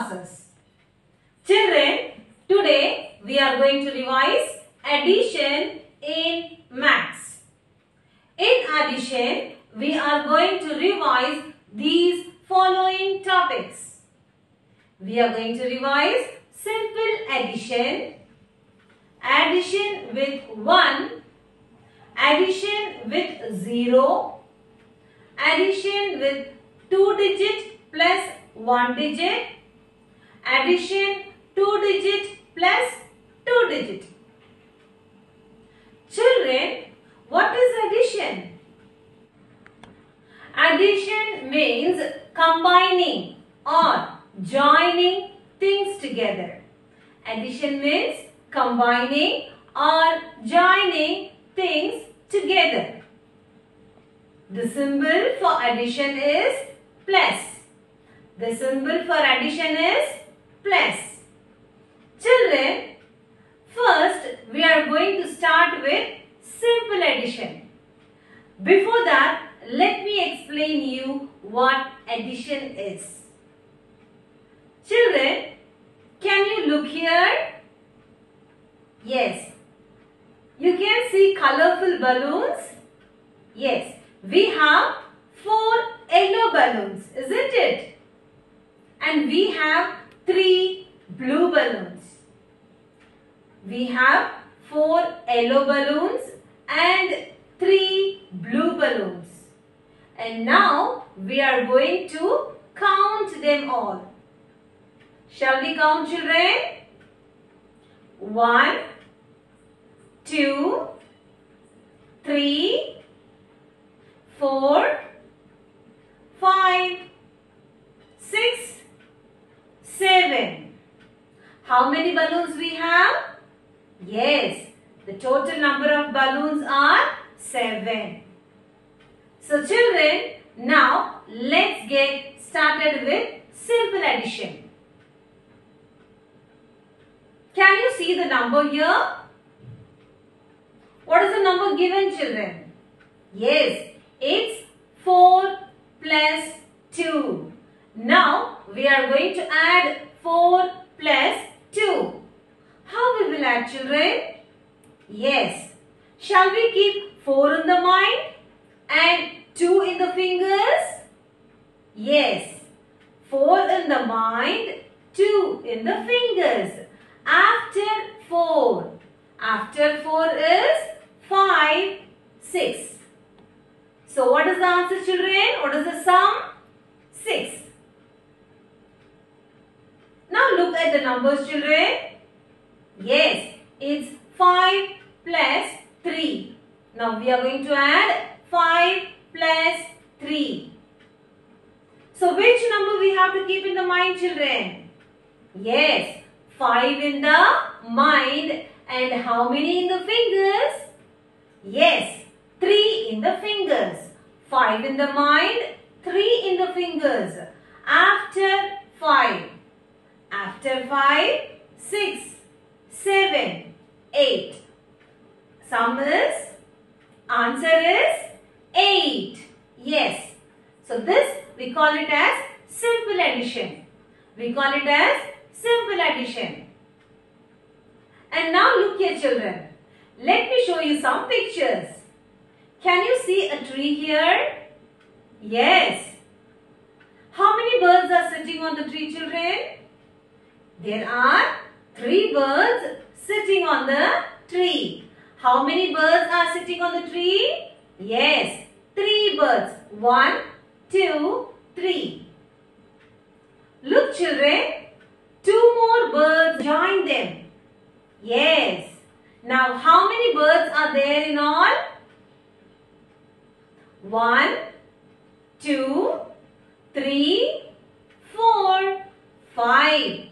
process. Children, today we are going to revise addition in maths. In addition, we are going to revise these following topics. We are going to revise simple addition, addition with 1, addition with 0, addition with 2 digit plus 1 digit, addition 2 digit plus 2 digit. Children, what is addition? Addition means combining or joining things together. Addition means combining or joining things together. The symbol for addition is plus. The symbol for addition is plus. Children, first we are going to start with simple addition. Before that, let me explain you what addition is. Children, can you look here? Yes. You can see colorful balloons. Yes. We have 4 yellow balloons, isn't it? And we have 3 blue balloons. We have 4 yellow balloons and 3 blue balloons. And now we are going to count them all. Shall we count, children? 1, 2, 3, 4, 5, 6, 7. How many balloons we have? Yes, the total number of balloons are 7. So children, now let's get started with simple addition. Can you see the number here? What is the number given, children? Yes, it's 4 plus 2. Now we are going to add 4 plus 2. How we will add, children? Yes. Shall we keep 4 in the mind and 2 in the fingers? Yes. 4 in the mind, 2 in the fingers. After 4. After 4 is 5, 6. So what is the answer, children? What is the sum? 6. Now look at the numbers, children. Yes, it's 5 plus 3. Now we are going to add 5 plus 3. So which number we have to keep in the mind, children? Yes, 5 in the mind and how many in the fingers? Yes, 3 in the fingers. 5 in the mind, 3 in the fingers. After 5. After 5, 6, 7, 8. Sum is, answer is 8. Yes. So this we call it as simple addition. We call it as simple addition. And now look here, children. Let me show you some pictures. Can you see a tree here? Yes. How many birds are sitting on the tree, children? There are 3 birds sitting on the tree. How many birds are sitting on the tree? Yes, 3 birds. 1, 2, 3. Look, children. 2 more birds join them. Yes. Now, how many birds are there in all? 1, 2, 3, 4, 5.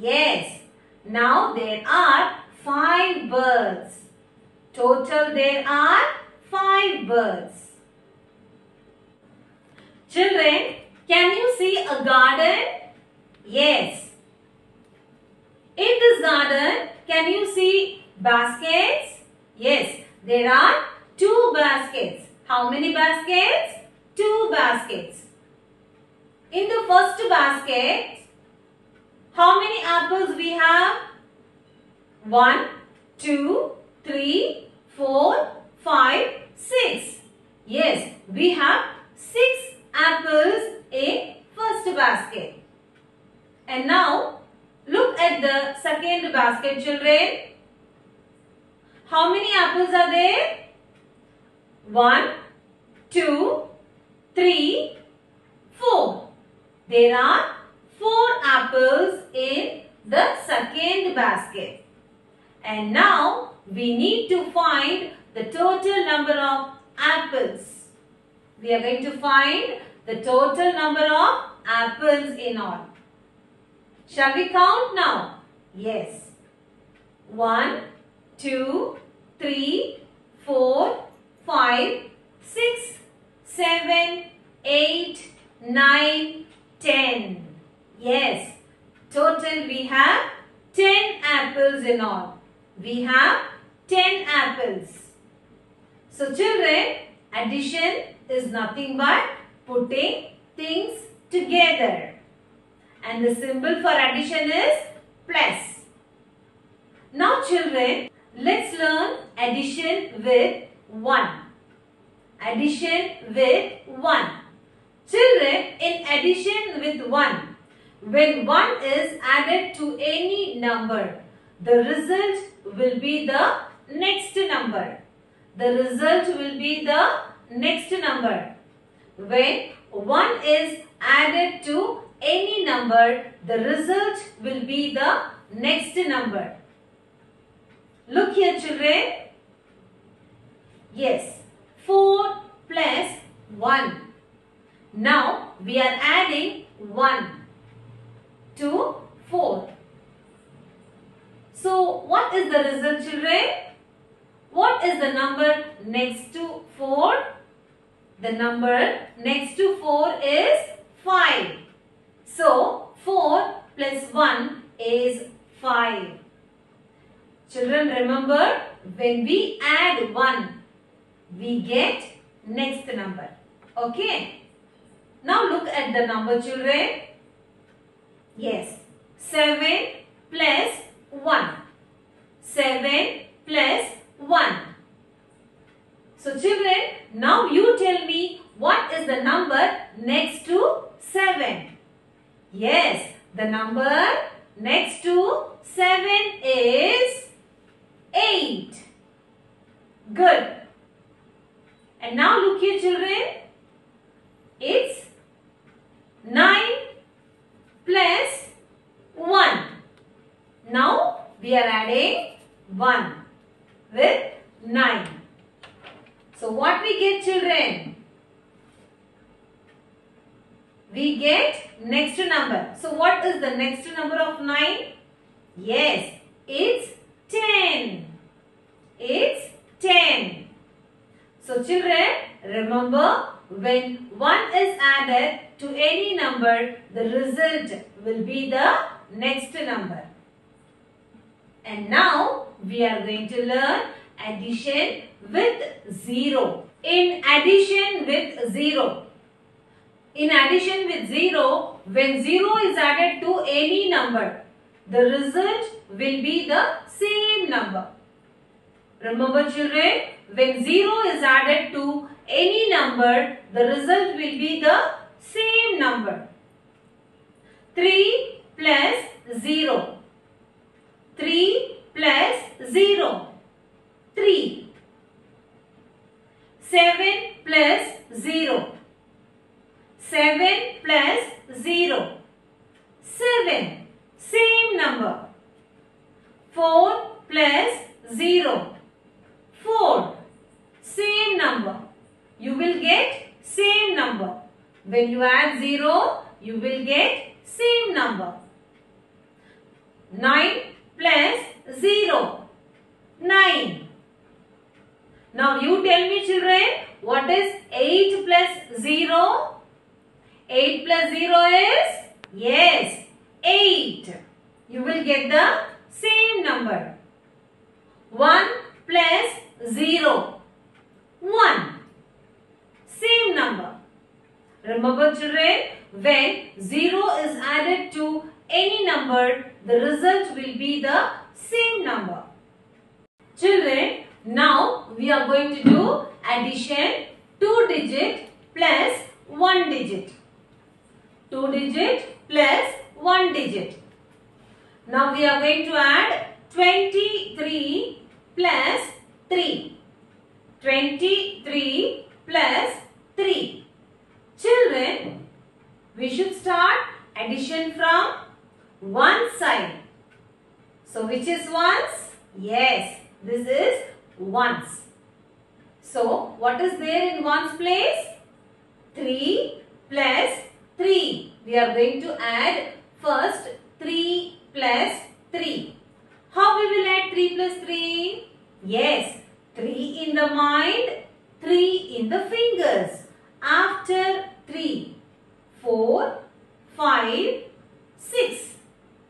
Yes. Now there are 5 birds. Total there are 5 birds. Children, can you see a garden? Yes. In this garden, can you see baskets? Yes. There are 2 baskets. How many baskets? 2 baskets. In the first basket, How many apples we have? 1, 2, 3, 4, 5, 6. Yes, we have 6 apples in first basket. And now, look at the second basket, children. How many apples are there? 1, 2, 3, 4. There are 4 apples in the second basket. And now we need to find the total number of apples. We are going to find the total number of apples in all. Shall we count now? Yes. 1, 2, 3, 4, 5, 6, 7, 8, 9, 10. Yes. Total we have 10 apples in all. We have 10 apples. So children, addition is nothing but putting things together. And the symbol for addition is plus. Now children, let's learn addition with 1. Addition with 1. Children, in addition with 1, when 1 is added to any number, the result will be the next number. The result will be the next number. When 1 is added to any number, the result will be the next number. Look here, children. Yes, 4 plus 1. Now we are adding 1 to 4. So what is the result, children? What is the number next to 4? The number next to 4 is 5. So 4 plus 1 is 5. Children, remember, when we add 1, we get next number. Okay. Now look at the number, children. Yes. 7 plus 1. 7 plus 1. So children, now you tell me what is the number next to 7. Yes, the number next to 7 is 8. Good. And now look here, children. It's 9 plus 1. Now we are adding 1 with 9. So what we get, children? We get next number. So what is the next number of 9? Yes, it's 10. It's 10. So children, remember, when 1 is added to any number, the result will be the next number. And now we are going to learn addition with 0. In addition with 0. In addition with 0, when 0 is added to any number, the result will be the same number. Remember, children, when 0 is added to any number, the result will be the same number. 3 plus 0. 3 plus 0. 3. 7 plus 0. 7 plus 0. 7. Same number. 4 plus 0. 4. Same number. You will get same number. When you add 0, you will get same number. 9 plus 0. 9. Now you tell me, children, what is 8 plus 0? 8 plus 0 is? Yes, 8. You will get the same number. 1 plus 0. 1. Same number. Remember, children, when 0 is added to any number, the result will be the same number. Children, now we are going to do addition 2 digit plus 1 digit. 2 digit plus 1 digit. Now we are going to add 23 plus 3. 23 plus 3. Children, we should start addition from one side. So which is ones? Yes, this is ones. So what is there in ones place? 3 plus 3. We are going to add first 3 plus 3. How we will add 3 plus 3? Yes, 3 in the mind, 3 in the fingers. After 3, 4, 5, 6.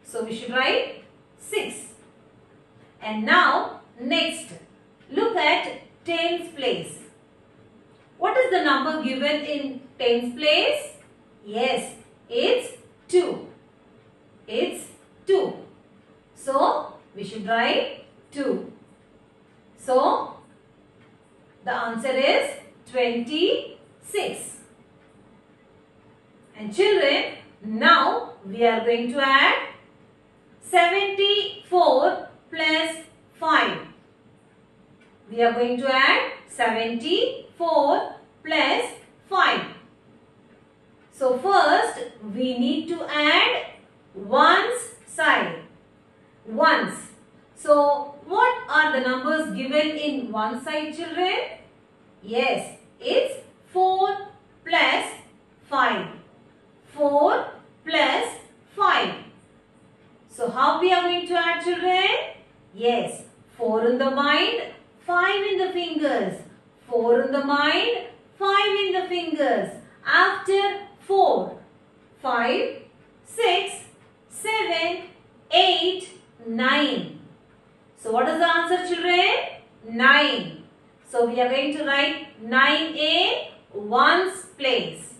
So we should write 6. And now next, look at tens place. What is the number given in tens place? Yes, it's 2. It's 2. So we should write 2. So the answer is 26. And children, now we are going to add 74 plus 5. We are going to add 74 plus 5. So first we need to add ones side. Ones. So what are the numbers given in one side, children? Yes, it's 4 plus 5. 4 plus 5. So how we are going to add, children? Yes, 4 in the mind, 5 in the fingers. 4 in the mind, 5 in the fingers. After 4, 5, 6, 7, 8, 9. So what is the answer, children? 9. So we are going to write 9 in ones place.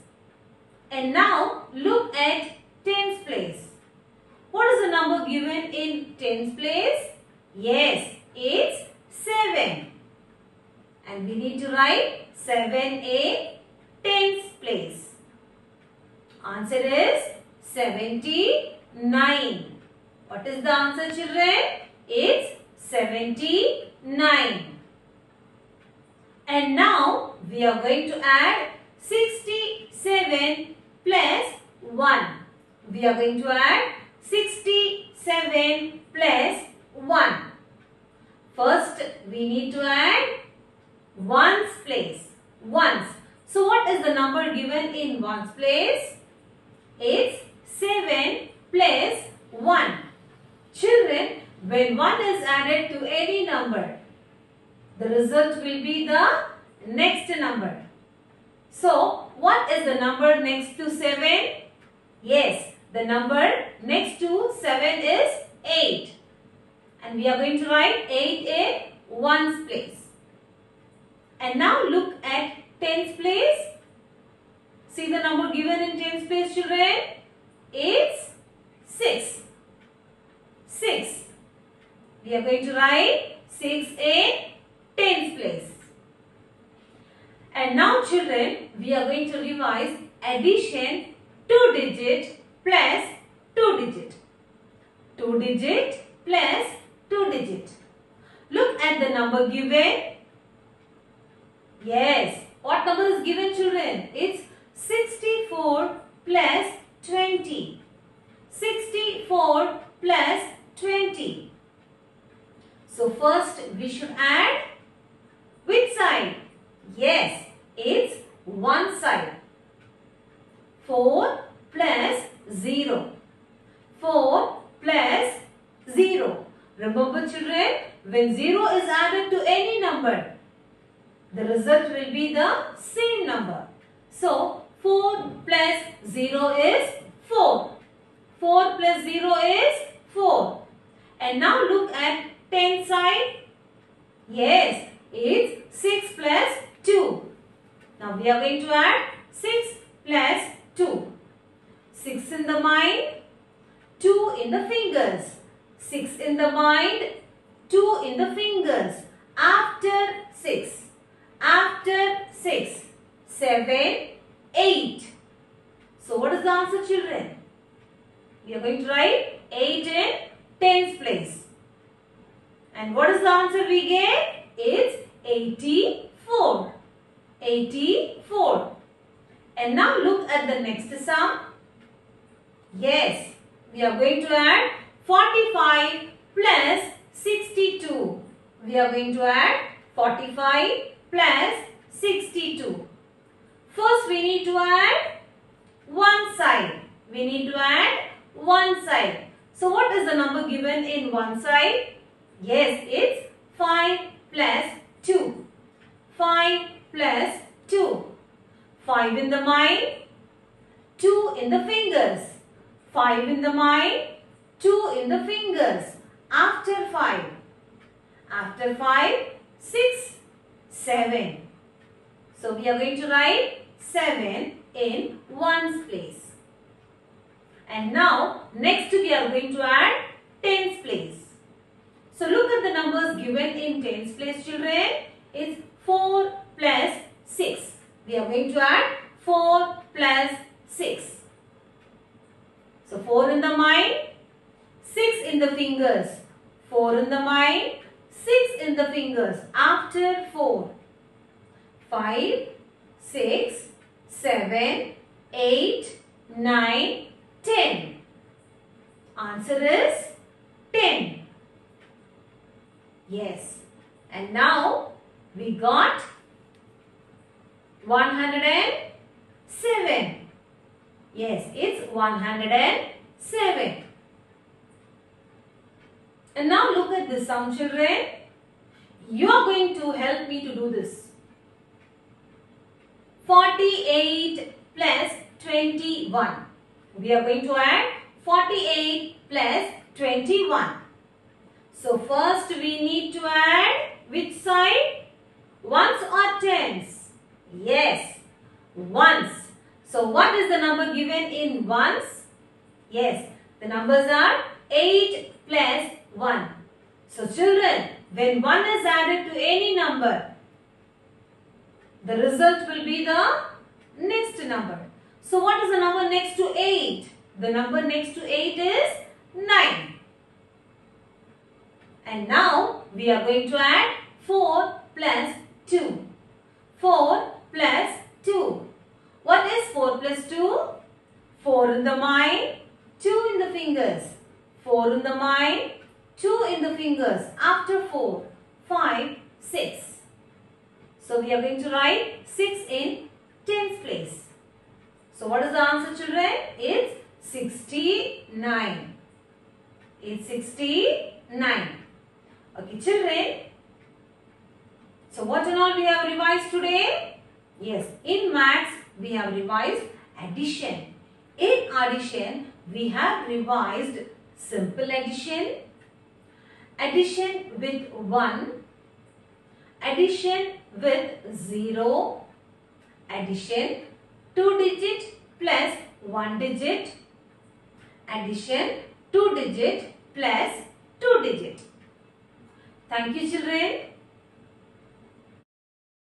And now look at tens place. What is the number given in tens place? Yes, it's 7. And we need to write 7 in tens place. Answer is 79. What is the answer, children? It's 79. And now we are going to add 67 plus 1. We are going to add 67 plus 1. First we need to add ones place. Ones. So what is the number given in ones place? It's 7 plus 1. Children, when 1 is added to any number, the result will be the next number. So, what is the number next to 7? Yes, the number next to 7 is 8. And we are going to write 8 in ones place. And now look at tens place. See the number given in tens place, children? It's 6. 6. We are going to write 6 in tens place. And now, children, we are going to revise addition 2 digit plus 2 digit. 2 digit plus 2 digit. Look at the number given. Yes. What number is given, children? It's 64 plus 20. 64 plus 20. So first we should add which side? Yes, it's one side. 4 plus 0. 4 plus 0. Remember, children, when 0 is added to any number, the result will be the same number. So 4 plus 0 is 4. 4 plus 0 is 4. And now look at 10 side. Yes, it's 6 plus 2. Now we are going to add 6 plus 2. 6 in the mind, 2 in the fingers. 6 in the mind, 2 in the fingers. After 6. After 6. 7, 8. So what is the answer, children? We are going to write 8 in tens place. And what is the answer we get? It's 84. 84. And now look at the next sum. Yes, we are going to add 45 plus 62. We are going to add 45 plus 62. First we need to add one side. We need to add one side. So what is the number given in one side? Yes, it's 5 plus 2. 5 plus 2. 5 in the mind, 2 in the fingers. 5 in the mind, 2 in the fingers. After 5. After 5, 6, 7. So we are going to write 7 in ones place. And now next we are going to add tens place. So look at the numbers given in tens place, children. It's 4 plus 6. We are going to add 4 plus 6. So 4 in the mind, 6 in the fingers. 4 in the mind, 6 in the fingers. After 4. 5, 6, 7, 8, 9, 10. Answer is 10. Yes. And now we got 107. Yes, it's 107. And now look at this sum, children. You are going to help me to do this. 48 plus 21. We are going to add 48 plus 21. So first we need to add which side? Ones or tens? Yes, ones. So what is the number given in ones? Yes, the numbers are 8 plus 1. So children, when 1 is added to any number, the result will be the next number. So what is the number next to 8? The number next to 8 is 9. And now we are going to add 4 plus 2. 4 plus 2. What is 4 plus 2? 4 in the mind, 2 in the fingers. 4 in the mind, 2 in the fingers. After 4, 5, 6. So we are going to write 6 in tens place. So what is the answer, children? It's 69. It's 69. Okay, children. So what and all we have revised today? Yes, in maths we have revised addition. In addition we have revised simple addition, addition with 1, addition with 0, addition 2 digit plus 1 digit, addition 2 digit plus 2 digit. Thank you, children.